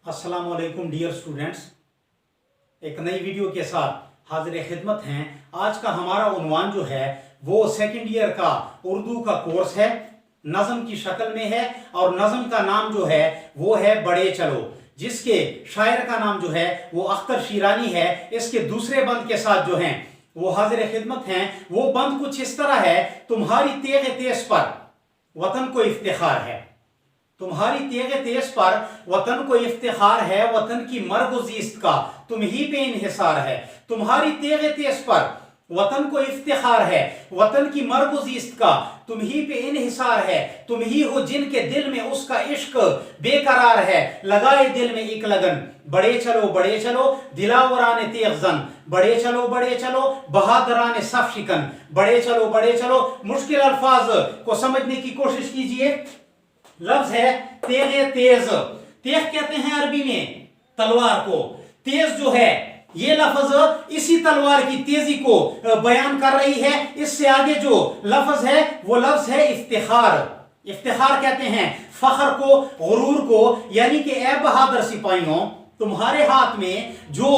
अस्सलाम वालेकुम dear students, एक नई वीडियो के साथ हाजिर खिदमत हैं। आज का हमारा उन्वान जो है वो सेकंड ईयर का उर्दू का कोर्स है, नज़म की शक्ल में है और नज़म का नाम जो है वो है बड़े चलो, जिसके शायर का नाम जो है वो अख्तर शीरानी है। इसके दूसरे बंद के साथ जो हैं वो हाजिर खिदमत हैं। वो बंद कुछ इस तरह है, तुम्हारी तेग तेज पर वतन को इफ्तिखार है, तुम्हारी तेग तेज पर वतन को इफ्तिखार है, वतन की मर्ग-ओ-ज़ीस्त का तुम ही पे इन्हिसार है। तुम्हारी तेग तेज पर वतन को इफ्तिखार है, वतन की मर्ग-ओ-ज़ीस्त का तुम ही पे इन्हिसार है। तुम ही हो जिनके दिल में उसका इश्क बेकरार है, लगाए दिल में एक लगन बड़े चलो दिलावराने तेग जन, बड़े चलो बहादराने सफ शिकन, बड़े चलो। मुश्किल अल्फाज को समझने की कोशिश कीजिए। लफ्ज है तेग तेज। तेग कहते हैं अरबी में तलवार को, तेज जो है ये लफ्ज इसी तलवार की तेजी को बयान कर रही है। इससे आगे जो लफ्ज है वो लफ्ज है इफ्तिखार। इफ्तिखार कहते हैं फख्र को, गुरूर को, यानी कि ए बहादुर सिपाहियों, तुम्हारे हाथ में जो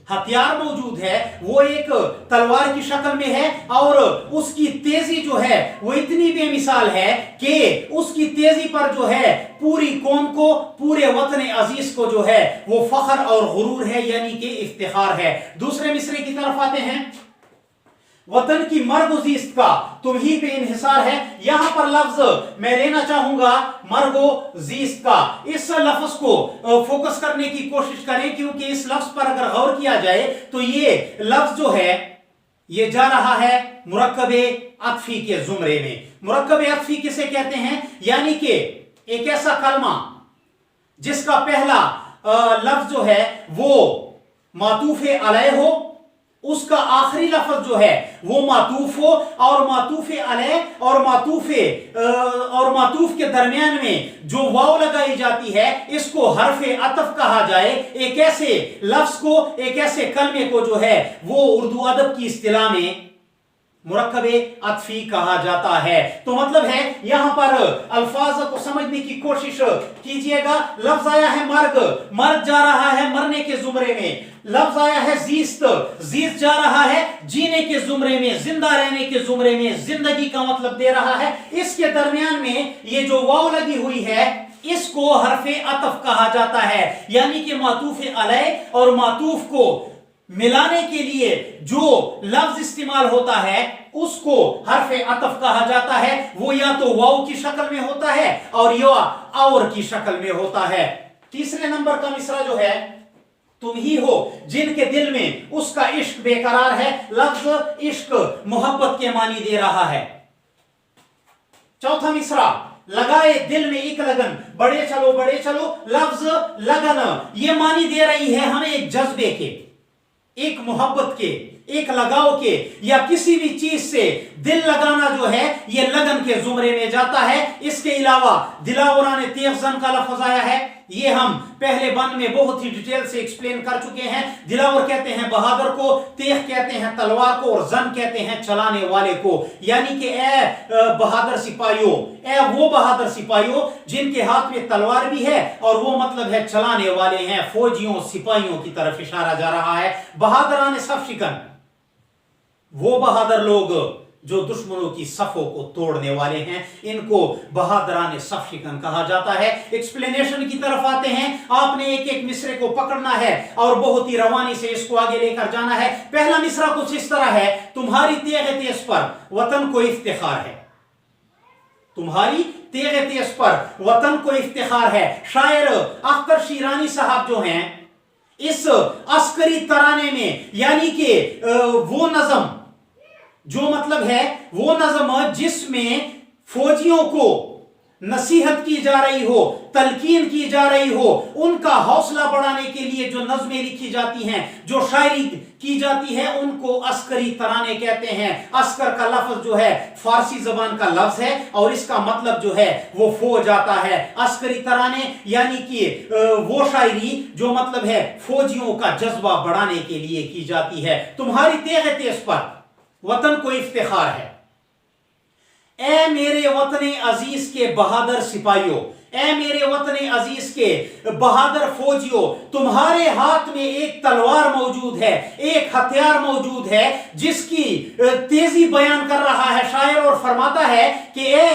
हथियार मौजूद है वो एक तलवार की शक्ल में है और उसकी तेजी जो है वो इतनी बेमिसाल है कि उसकी तेजी पर जो है पूरी कौम को, पूरे वतन अजीज को जो है वो फख्र और गुरूर है, यानी कि इफ्तिखार है। दूसरे मिसरे की तरफ आते हैं। वतन की मर्ग-ओ-ज़ीस्त का तुम ही पे इन्हिसार है। यहां पर लफ्ज मैं लेना चाहूंगा मर्ग-ओ-ज़ीस्त का। इस लफ्ज को फोकस करने की कोशिश करें, क्योंकि इस लफ्ज पर अगर गौर किया जाए तो ये लफ्ज जो है ये जा रहा है मुरक्कबे अत्फी के जुमरे में। मुरक्कबे अत्फी किसे कहते हैं? यानी कि एक ऐसा कलमा जिसका पहला लफ्ज जो है वो मातूफे अलैह हो, उसका आखिरी लफ्ज जो है वो मातूफ हो, और मातूफे अलैह और मातूफ के दरमियान में जो वाव लगाई जाती है इसको हरफे अतफ कहा जाए। एक ऐसे लफ्ज को, एक ऐसे कलमे को जो है वो उर्दू अदब की इस्तिलाह में मुरक्कबे अत्फी कहा जाता है। तो मतलब है यहां पर अल्फाज को समझने की कोशिश कीजिएगा। लफ्ज आया है मर्ग जा रहा है मरने के जुमरे में। लफ्ज आया है जीस्त जा रहा है जीने के जुमरे में, जिंदा रहने के जुमरे में, जिंदगी का मतलब दे रहा है। इसके दरमियान में ये जो वाव लगी हुई है इसको हरफे अतफ कहा जाता है, यानी कि मातूफ अलैह और मातूफ को मिलाने के लिए जो लफ्ज इस्तेमाल होता है उसको हरफे अतफ कहा जाता है। वो या तो वाव की शक्ल में होता है और या और की शक्ल में होता है। तीसरे नंबर का मिसरा जो है तुम ही हो जिनके दिल में उसका इश्क बेकरार है। लफ्ज इश्क मोहब्बत के मानी दे रहा है। चौथा मिसरा लगाए दिल में एक लगन बड़े चलो। लफ्ज लगन ये मानी दे रही है हमें एक जज्बे के, एक मोहब्बत के, एक लगाव के, या किसी भी चीज से दिल लगाना जो है ये लगन के जुमरे में जाता है। इसके अलावा दिलावराने तेग जन का लफ्ज आया है, ये हम पहले बंद में बहुत ही डिटेल से एक्सप्लेन कर चुके हैं। दिलावर कहते हैं बहादुर को, तेग कहते हैं तलवार को, और जन कहते हैं चलाने वाले को। यानी कि ए बहादुर सिपाहियों, ए वो बहादुर सिपाहियों जिनके हाथ में तलवार भी है और वो मतलब है चलाने वाले हैं, फौजियों सिपाहियों की तरफ इशारा जा रहा है। बहादुराने सफ शिकन, वो बहादुर लोग जो दुश्मनों की सफों को तोड़ने वाले हैं, इनको बहादुराने सफ शिकन कहा जाता है। एक्सप्लेनेशन की तरफ आते हैं। आपने एक एक मिसरे को पकड़ना है और बहुत ही रवानी से इसको आगे लेकर जाना है। पहला मिसरा कुछ इस तरह है, तुम्हारी तेग तेज पर वतन को इफ्तिखार है, तुम्हारी तेग तेज पर वतन को इफ्तिखार है। शायर अख्तर शीरानी साहब जो हैं इस अस्करी तराने में, यानी कि वो नज़म जो मतलब है वो नज़म जिसमें फौजियों को नसीहत की जा रही हो, तलकीन की जा रही हो, उनका हौसला बढ़ाने के लिए जो नज़में लिखी जाती हैं, जो शायरी की जाती है, उनको अस्करी तराने कहते हैं। अस्कर का लफ्ज जो है फारसी जबान का लफ्ज है और इसका मतलब जो है वो फौज आता है। अस्करी तराने यानी कि वो शायरी जो मतलब है फौजियों का जज्बा बढ़ाने के लिए की जाती है। तुम्हारी तेग तेज पर वतन को इफ्तिखार है। ए मेरे वतन अजीज के बहादुर सिपाहियों, ए मेरे वतन अजीज के बहादुर फौजियों, तुम्हारे हाथ में एक तलवार मौजूद है, एक हथियार मौजूद है जिसकी तेजी बयान कर रहा है शायर, और फरमाता है कि ए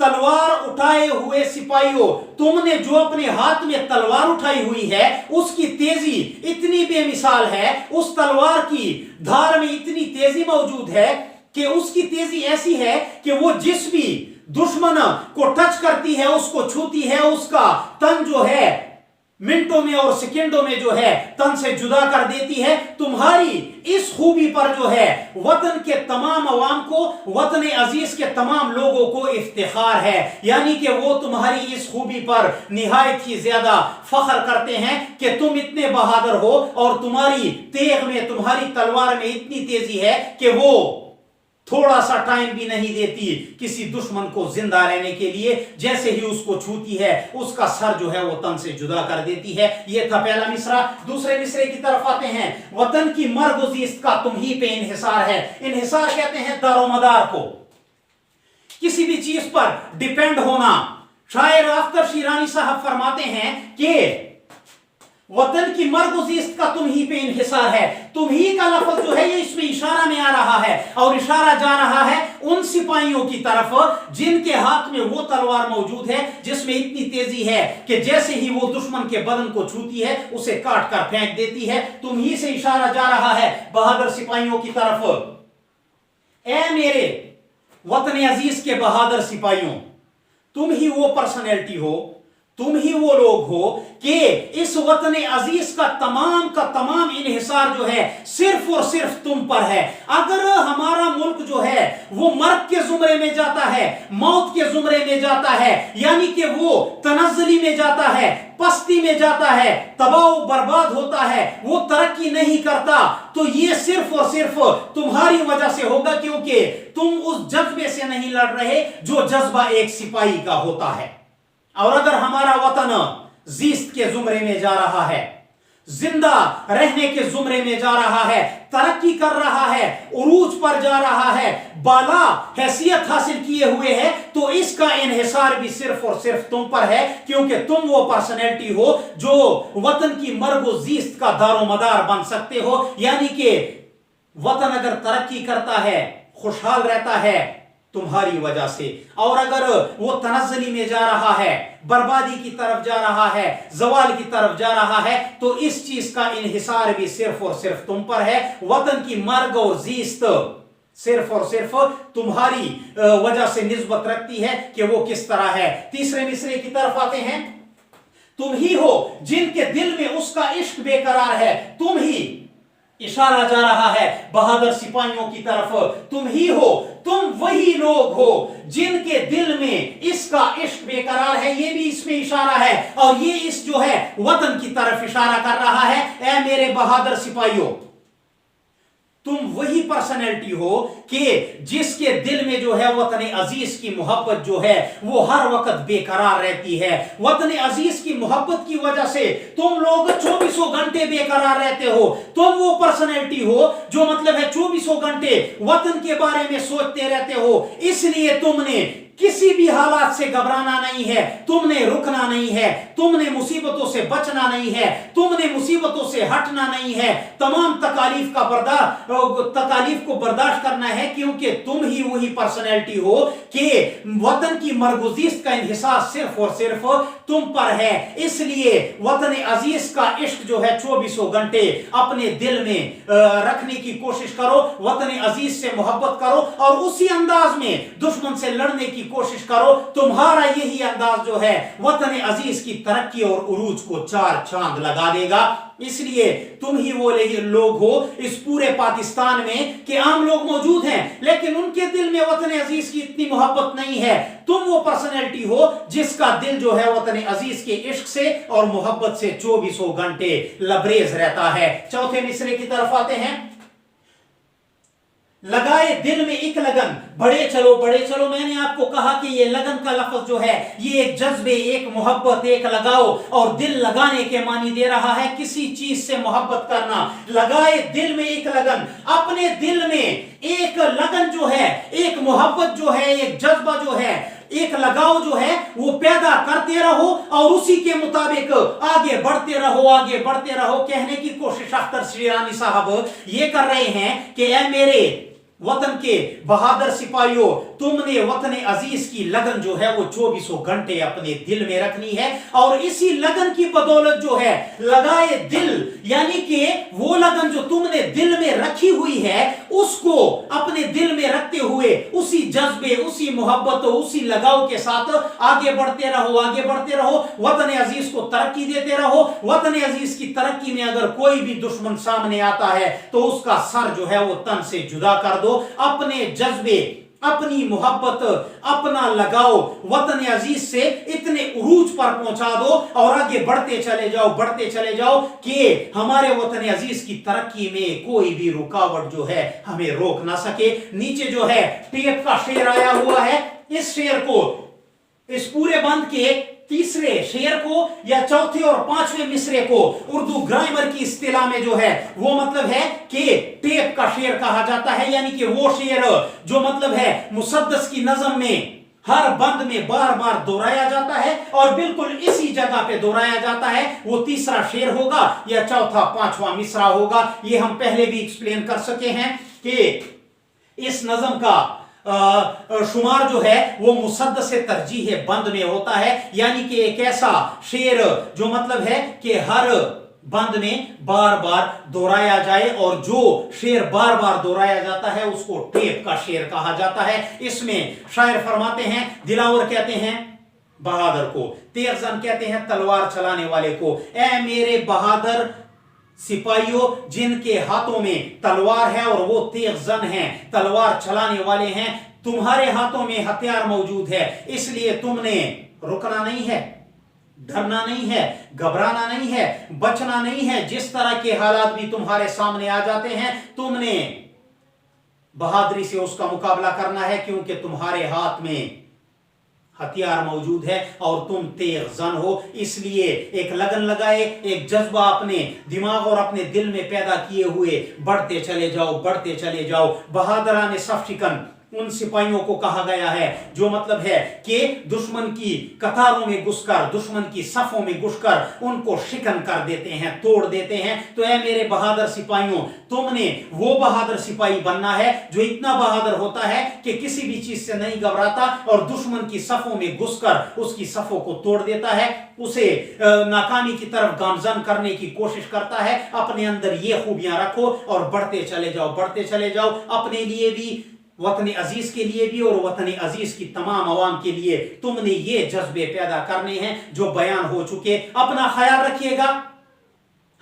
तलवार उठाए हुए सिपाहियों, तुमने जो अपने हाथ में तलवार उठाई हुई है उसकी तेजी इतनी बेमिसाल है, उस तलवार की धार में इतनी तेजी मौजूद है कि उसकी तेजी ऐसी है कि वो जिस भी दुश्मन को टच करती है, उसको छूती है, उसका तन जो है मिनटों में और सेकंडों में जो है तन से जुदा कर देती है। तुम्हारी इस खूबी पर जो है वतन के तमाम अवाम को, वतन अजीज के तमाम लोगों को इफ्तिखार है, यानी कि वो तुम्हारी इस खूबी पर निहायत ही ज्यादा फख्र करते हैं कि तुम इतने बहादुर हो और तुम्हारी तेग में, तुम्हारी तलवार में इतनी तेजी है कि वो थोड़ा सा टाइम भी नहीं देती किसी दुश्मन को जिंदा रहने के लिए, जैसे ही उसको छूती है उसका सर जो है वो तन से जुदा कर देती है। ये था पहला मिसरा। दूसरे मिसरे की तरफ आते हैं। वतन की मर्ग का तुम ही पे इन्हिसार है। इन्हिसार कहते हैं दारोमदार को, किसी भी चीज पर डिपेंड होना। शायर अख्तर शिरानी साहब फरमाते हैं कि वतन की मर्ग का तुम ही पे इन्हिसार है। तुम ही का लफ्ज जो है ये इसमें इशारा में आ रहा है, और इशारा जा रहा है उन सिपाहियों की तरफ जिनके हाथ में वो तलवार मौजूद है जिसमें इतनी तेजी है कि जैसे ही वो दुश्मन के बदन को छूती है उसे काट कर फेंक देती है। तुम ही से इशारा जा रहा है बहादुर सिपाहियों की तरफ। ए मेरे वतन अजीज के बहादुर सिपाहियों, तुम ही वो पर्सनैलिटी हो, तुम ही वो लोग हो कि इस वतन अजीज का तमाम इन्हिसार जो है सिर्फ और सिर्फ तुम पर है। अगर हमारा मुल्क जो है वो मर्ग के जुमरे में जाता है, मौत के जुमरे में जाता है, यानी कि वो तनज़्ज़ुली में जाता है, पस्ती में जाता है, तबाह बर्बाद होता है, वो तरक्की नहीं करता, तो ये सिर्फ और सिर्फ तुम्हारी वजह से होगा, क्योंकि तुम उस जज्बे से नहीं लड़ रहे जो जज्बा एक सिपाही का होता है। और अगर हमारा वतन जीस्त के जुमरे में जा रहा है, जिंदा रहने के जुमरे में जा रहा है, तरक्की कर रहा है, उरूज पर जा रहा है, बाला हैसियत हासिल किए हुए है, तो इसका इन्हिसार भी सिर्फ और सिर्फ तुम पर है, क्योंकि तुम वो पर्सनैलिटी हो जो वतन की मर्ग जीस्त का दारोमदार बन सकते हो। यानी कि वतन अगर तरक्की करता है, खुशहाल रहता है तुम्हारी वजह से, और अगर वो तनज़्ज़ुली में जा रहा है, बर्बादी की तरफ जा रहा है, ज़वाल की तरफ जा रहा है, तो इस चीज का इन्हिसार भी सिर्फ और सिर्फ तुम पर है। वतन की मर्ग और जीस्त सिर्फ और सिर्फ तुम्हारी वजह से निस्बत रखती है कि वो किस तरह है। तीसरे मिसरे की तरफ आते हैं। तुम ही हो जिनके दिल में उसका इश्क बेकरार है। तुम ही, इशारा जा रहा है बहादुर सिपाहियों की तरफ, तुम ही हो, तुम वही लोग हो जिनके दिल में इसका इश्क बेकरार है। ये भी इसमें इशारा है, और ये इस जो है वतन की तरफ इशारा कर रहा है। ऐ मेरे बहादुर सिपाहियों, तुम वही पर्सनैलिटी हो कि जिसके दिल में जो है वतन अजीज की मोहब्बत जो है वो हर वक्त बेकरार रहती है। वतन अजीज की मोहब्बत की वजह से तुम लोग 24 घंटे बेकरार रहते हो। तुम वो पर्सनैलिटी हो जो मतलब है 24 घंटे वतन के बारे में सोचते रहते हो। इसलिए तुमने किसी भी हालात से घबराना नहीं है, तुमने रुकना नहीं है, तुमने मुसीबतों से बचना नहीं है, तुमने मुसीबतों से हटना नहीं है, तमाम तकालीफ को बर्दाश्त करना है, क्योंकि तुम ही वही पर्सनैलिटी हो कि वतन की मरगुजीस्त का इन्हिसार सिर्फ और सिर्फ तुम पर है। इसलिए वतन अजीज का इश्क जो है 24 घंटे अपने दिल में रखने की कोशिश करो, वतन अजीज से मोहब्बत करो, और उसी अंदाज में दुश्मन से लड़ने की कोशिश करो। तुम्हारा यही अंदाज जो है वतन अजीज की तरक्की और उरूज को 4 चांद लगा देगा। इसलिए तुम ही वो लोग हो इस पूरे पाकिस्तान में कि आम लोग मौजूद हैं लेकिन उनके दिल में वतन अजीज की इतनी मोहब्बत नहीं है। तुम वो पर्सनैलिटी हो जिसका दिल जो है वतन अजीज के इश्क से और मोहब्बत से 24 घंटे लबरेज रहता है। चौथे मिसरे की तरफ आते हैं। लगाए दिल में एक लगन, बड़े चलो बड़े चलो। मैंने आपको कहा कि ये लगन का लफ्ज जो है ये एक जज्बे, एक मोहब्बत, एक लगाओ और दिल लगाने के मानी दे रहा है, किसी चीज से मोहब्बत करना। लगाए दिल में एक लगन, अपने दिल में एक लगन जो है, एक मोहब्बत जो है, एक जज्बा जो है एक लगाव जो है वो पैदा करते रहो और उसी के मुताबिक आगे बढ़ते रहो। कहने की कोशिश अख्तर श्रीरानी साहब ये कर रहे हैं कि ऐ मेरे वतन के बहादुर सिपाहियों, तुमने वतन अजीज की लगन जो है वो 24 घंटे अपने दिल में रखनी है और इसी लगन की बदौलत जो है लगाए दिल, यानी कि वो लगन जो तुमने दिल में रखी हुई है उसको अपने दिल में रखते हुए उसी जज्बे, उसी मोहब्बत, उसी लगाव के साथ आगे बढ़ते रहो। वतन अजीज को तरक्की देते रहो। वतन अजीज की तरक्की में अगर कोई भी दुश्मन सामने आता है तो उसका सर जो है वो तन से जुदा कर दो। अपने जज्बे, अपनी मोहब्बत, अपना लगाव वतन अजीज से इतने उरूज पर पहुंचा दो और आगे बढ़ते चले जाओ कि हमारे वतन अजीज की तरक्की में कोई भी रुकावट जो है हमें रोक ना सके। नीचे जो है टेप का शेर आया हुआ है। इस शेर को, इस पूरे बंद के तीसरे शेर को या चौथे और पांचवें मिसरे को उर्दू ग्रामर की इस्तिलाह में जो है वो मतलब है कि टेप का शेर कहा जाता है, यानी कि वो शेर जो मतलब है मुसद्दस की नज़म में हर बंद में बार बार दोहराया जाता है और बिल्कुल इसी जगह पे दोहराया जाता है। वो तीसरा शेर होगा या चौथा पांचवा मिसरा होगा। ये हम पहले भी एक्सप्लेन कर सके हैं कि इस नज़म का शुमार जो है वो मुसद्दस से तरजीह बंद में होता है, यानी कि एक ऐसा शेर जो मतलब है कि हर बंद में बार बार दोहराया जाए और जो शेर बार बार दोहराया जाता है उसको टेप का शेर कहा जाता है। इसमें शायर फरमाते हैं, दिलावर कहते हैं बहादुर को, तेरजन कहते हैं तलवार चलाने वाले को, ऐ मेरे बहादुर सिपाहियों जिनके हाथों में तलवार है और वो तेज-जन हैं, तलवार चलाने वाले हैं, तुम्हारे हाथों में हथियार मौजूद है, इसलिए तुमने रुकना नहीं है, डरना नहीं है, घबराना नहीं है, बचना नहीं है। जिस तरह के हालात भी तुम्हारे सामने आ जाते हैं तुमने बहादुरी से उसका मुकाबला करना है, क्योंकि तुम्हारे हाथ में हथियार मौजूद है और तुम तेज-जन हो। इसलिए एक लगन लगाए, एक जज्बा अपने दिमाग और अपने दिल में पैदा किए हुए बढ़ते चले जाओ। बहादुराने सफ शिकन उन सिपाहियों को कहा गया है जो मतलब है कि दुश्मन की कतारों में घुसकर, दुश्मन की सफों में घुसकर उनको शिकन कर देते हैं, तोड़ देते हैं। तो ऐ मेरे बहादुर सिपाहियों, तुमने वो बहादुर सिपाही बनना है जो इतना बहादुर होता है कि किसी भी चीज से नहीं घबराता और दुश्मन की सफों में घुसकर उसकी सफों को तोड़ देता है, उसे नाकामी की तरफ गामजन करने की कोशिश करता है। अपने अंदर ये खूबियां रखो और बढ़ते चले जाओ। अपने लिए भी, वतन अजीज के लिए भी और वतन अजीज की तमाम अवाम के लिए तुमने ये जज्बे पैदा करने हैं जो बयान हो चुके। अपना ख्याल रखिएगा।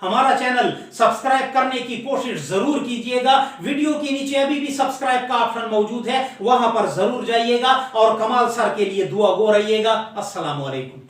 हमारा चैनल सब्सक्राइब करने की कोशिश जरूर कीजिएगा। वीडियो के नीचे अभी भी सब्सक्राइब का ऑप्शन मौजूद है, वहां पर जरूर जाइएगा और कमाल सर के लिए दुआ गो रहिएगा। अस्सलाम वालेकुम।